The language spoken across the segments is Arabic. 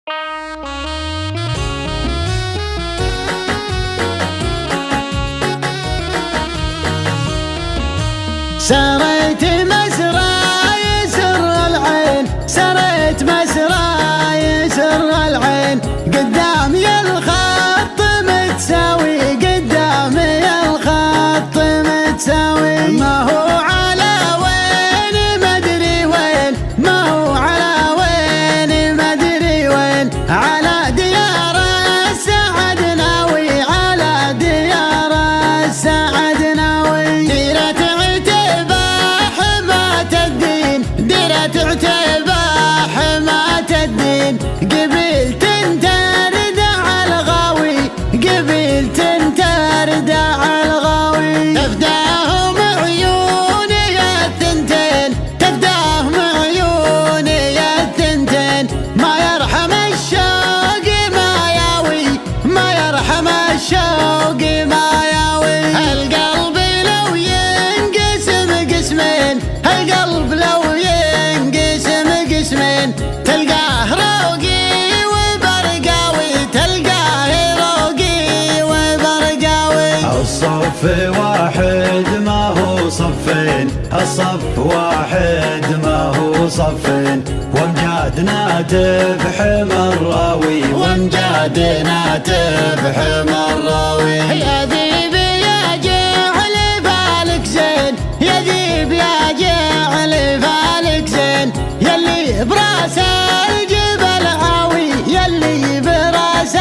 سريت مسرى يسر العين، سريت مسرى يسر العين، قدامي الخط متساوي، قدامي الخط متساوي، ما هو على وين مدري وين، ما هو على وين مدري وين، على ديار السعد ناوي، على ديار السعد ناوي، ديرة اعتباح ما تدين، قبيل تنترد على الغاوي، قبيل تنترد على الغاوي، تفداهم عيوني الثنتين، تفداهم عيوني الثنتين، ما يرحم الشوق ما ياوي، ما يرحم الشوق ما ياوي، القلب لو ينقسم قسمين، القلب لو تلقاه روقي وبرقاوي، تلقاه روقي وبرقاوي، الصف واحد ما هو صفين، الصف واحد ما هو صفين، وامجادنا تفحم الراوي، وامجادنا تفحم الراوي، يا ذيب يا جعل فالك زين، يا ذيب يا جعل فالك زين، يلي براس الجبل عاوي، يلي براس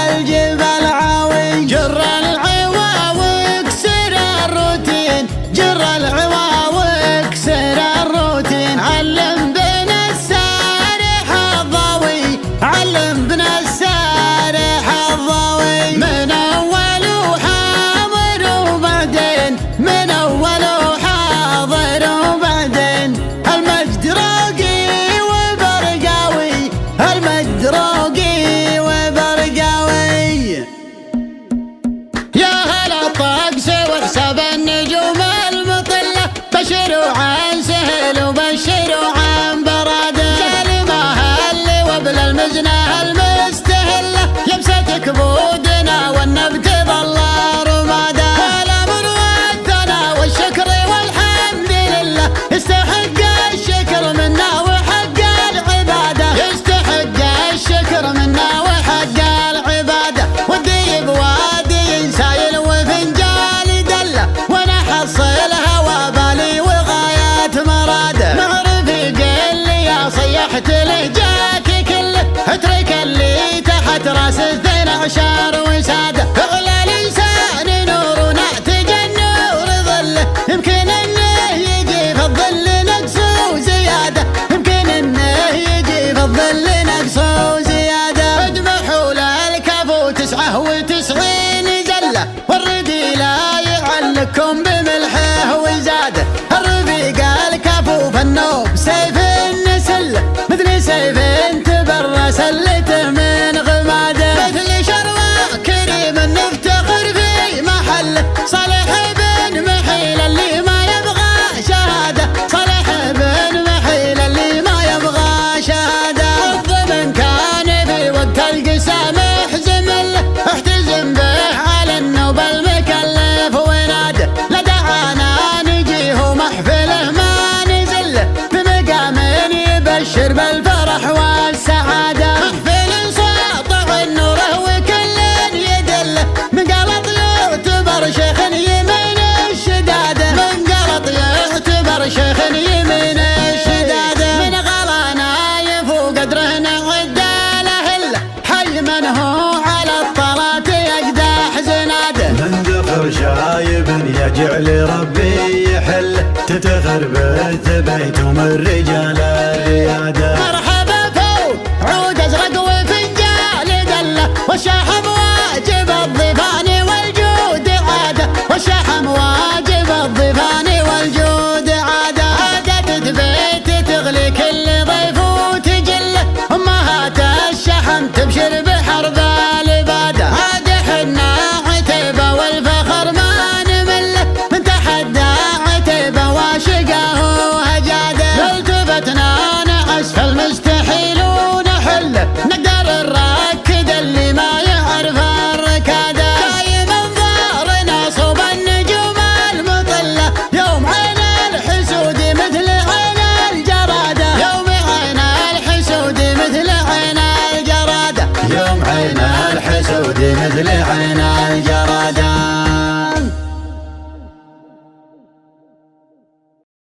الجبل عاوي، جر العوا واكسر الروتين، جر العوا واكسر الروتين، علم بن السارح الضاوي، علم بن السارح الضاوي، من اول وحاضر وبعدين، من اول وحاضر وبعدين، المجد راقي وبرقاوي، المجد راقي وبرقاوي، يا هلا الطقس وحساب النجوم المطلة، بشروا عن سهل وبشروا عن برادة، سالمها اللي وبل المزنة المستهلة، يبسة كبودنا والنبت ظل رمادة، الامر والثنى والشكر والحمد لله، يستحق الشكر منا وحق العبادة، يستحق الشكر منا وحق العبادة، والذيب وادي سايل وفنجال دله، وانا حصلها وبالي وغاية مراده، مع رفيق اللي يا صيحت له جاك كله، اترك اللي تحت راس 12 وساده، اغلى لسان نور ونعتج النور ظله، يمكن انه يجي في الظل نقص وزياده، يمكن انه يجي في الظل نقص وزياده، اجمحوا للكفو 99 زله، والردي لا يعلكم بملحه وزاده، الرفيق الكفو فالنوب سيف النسله، مثل سيف تبر سلته من غماده، مثل شروى كريم نفتخر في محله، صالح بن محيل اللي ما يبغى شهاده، صالح بن محيل اللي ما يبغى شهاده، الضمن كان في وقت القسام احزم له، احتزم به على النوب المكلف وناده، لا دعانا نجيه محفله ما نزله، بمقام يبشر بالفرح والسعاده، محفل ساطع النوره وكل يدله، من قلط يعتبر شيخ يمين الشداده، من قلط يعتبر شيخ يمين الشداده، من غلانا يفوق قدره نعد له، حي من هو على الطلات يقدح زناده، من ذكر شايب يجعل ربي يحل، تتخربث بيتهم الرجال الرياده، مرحبا فوق عود ازرق وفنجال دله، والشحم واجب الضيفان والجود عاده، والشحم واجب الضيفان والجود عاده، عادة بيت تغلي كل ضيف وتجله، امهات الشحم تبشر بحرب الاباده، عاد حنا عتيبه والفخر ما نمله، من تحدى عتيبه واشقاه هجاده، التفتنا نعس فالمستحيل ونحله، نقدر مثل عين الجمال.